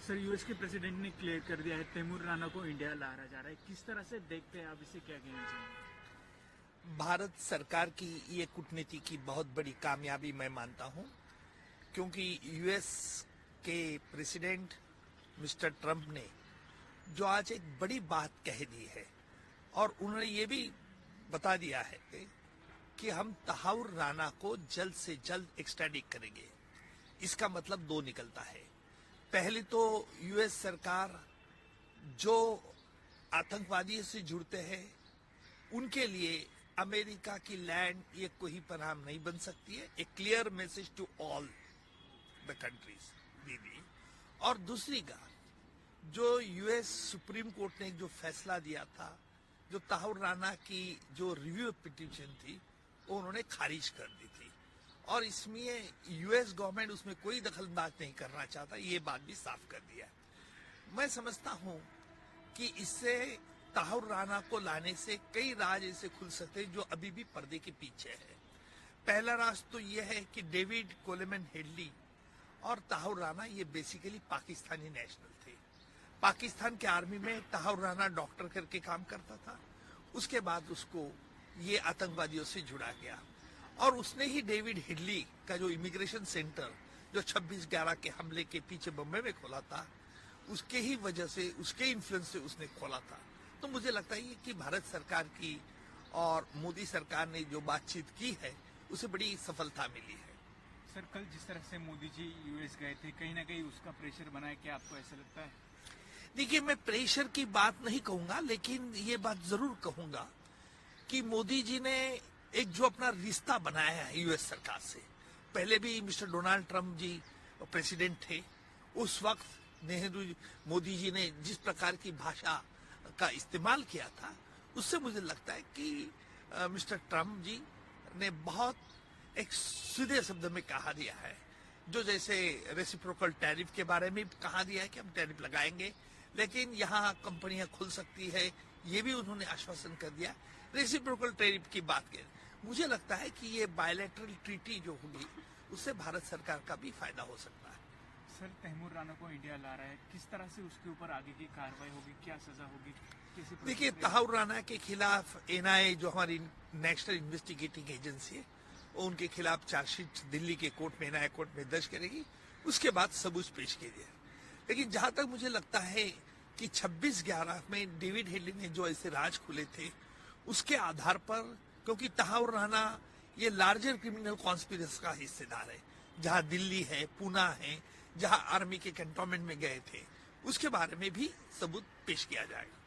Sir, US के president ने clear कर दिया है तैमूर राणा को इंडिया लाया जा रहा है। किस तरह से देखते हैं आप इसे, क्या कहना चाहेंगे? भारत सरकार की ये कूटनीति की बहुत बड़ी कामयाबी मैं मानता हूं, क्योंकि यूएस के प्रेसिडेंट मिस्टर ट्रंप ने जो आज एक बड़ी बात कह दी है और उन्होंने ये भी बता दिया है कि हम तहाउर राणा को जल्द से जल्द एक्सट्राडिट करेंगे। इसका मतलब दो निकलता है। पहले तो यूएस सरकार जो आतंकवादियों से जुड़ते हैं उनके लिए अमेरिका की लैंड ये कोई पनाम नहीं बन सकती है। एक clear message to all the countries दीदी। और दूसरी का जो यूएस सुप्रीम कोर्ट ने एक जो फैसला दिया था, जो तहाउर राणा की जो रिव्यू पिटीशन थी वो उन्होंने खारिज कर दी थी और इसमें यूएस गवर्नमेंट उसमें कोई दखलंदाज नहीं करना चाहता, ये बात भी साफ कर दिया। मैं समझता हूं कि इससे तहाउर राणा को लाने से कई राज ऐसे खुल सकते हैं जो अभी भी पर्दे के पीछे है। पहला राज तो यह है कि डेविड कोलेमन हेडली और तहाउर राणा ये बेसिकली पाकिस्तानी नेशनल थे। पाकिस्तान के आर्मी में तहाउर राणा डॉक्टर करके काम करता था। उसके बाद उसको ये आतंकवादियों से जुड़ा गया और उसने ही डेविड हेडली का जो इमिग्रेशन सेंटर जो 26/11 के हमले के पीछे बम्बई में खोला था, उसके ही वजह से, उसके इन्फ्लुएंस से उसने खोला था। तो मुझे लगता है कि भारत सरकार की और मोदी सरकार ने जो बातचीत की है उसे बड़ी सफलता मिली है। सर, कल जिस तरह से मोदी जी यूएस गए थे, कहीं ना कहीं उसका प्रेशर बना है, क्या आपको ऐसा लगता है? देखिए, मैं प्रेशर की बात नहीं कहूंगा, लेकिन ये बात जरूर कहूंगा कि मोदी जी ने एक जो अपना रिश्ता बनाया है यूएस सरकार से, पहले भी मिस्टर डोनाल्ड ट्रंप जी प्रेसिडेंट थे, उस वक्त मोदी जी ने जिस प्रकार की भाषा का इस्तेमाल किया था, उससे मुझे लगता है कि मिस्टर ट्रंप जी ने बहुत एक सीधे शब्द में कहा दिया है। जो जैसे रेसिप्रोकल टैरिफ के बारे में कहा दिया है कि हम टैरिफ लगाएंगे, लेकिन यहाँ कंपनियां खुल सकती है, ये भी उन्होंने आश्वासन कर दिया। रेसिप्रोकल टैरिफ की बात करें, मुझे लगता है कि ये बायलैटरल ट्रीटी जो होगी उससे भारत सरकार का भी फायदा हो सकता है। सर, तैमूर राणा को इंडिया ला रहा है, किस तरह से उसके ऊपर आगे की कार्रवाई होगी, क्या सजा होगी? देखिए, तहाउर राणा के खिलाफ एनआईए जो हमारी नेशनल इन्वेस्टिगेटिंग एजेंसी है, वो उनके खिलाफ चार्जशीट दिल्ली के कोर्ट में, एनआईए कोर्ट में दर्ज करेगी। उसके बाद सबूत पेश किए जाए। लेकिन जहां तक मुझे लगता है कि 26/11 में डेविड हेडली ने जो ऐसे राज खुले थे, उसके आधार पर, क्योंकि तहाउर राणा ये लार्जर क्रिमिनल कॉन्स्पिरेसी का हिस्सेदार है, जहां दिल्ली है, पूना है, जहां आर्मी के कैंटोनमेंट में गए थे, उसके बारे में भी सबूत पेश किया जाएगा।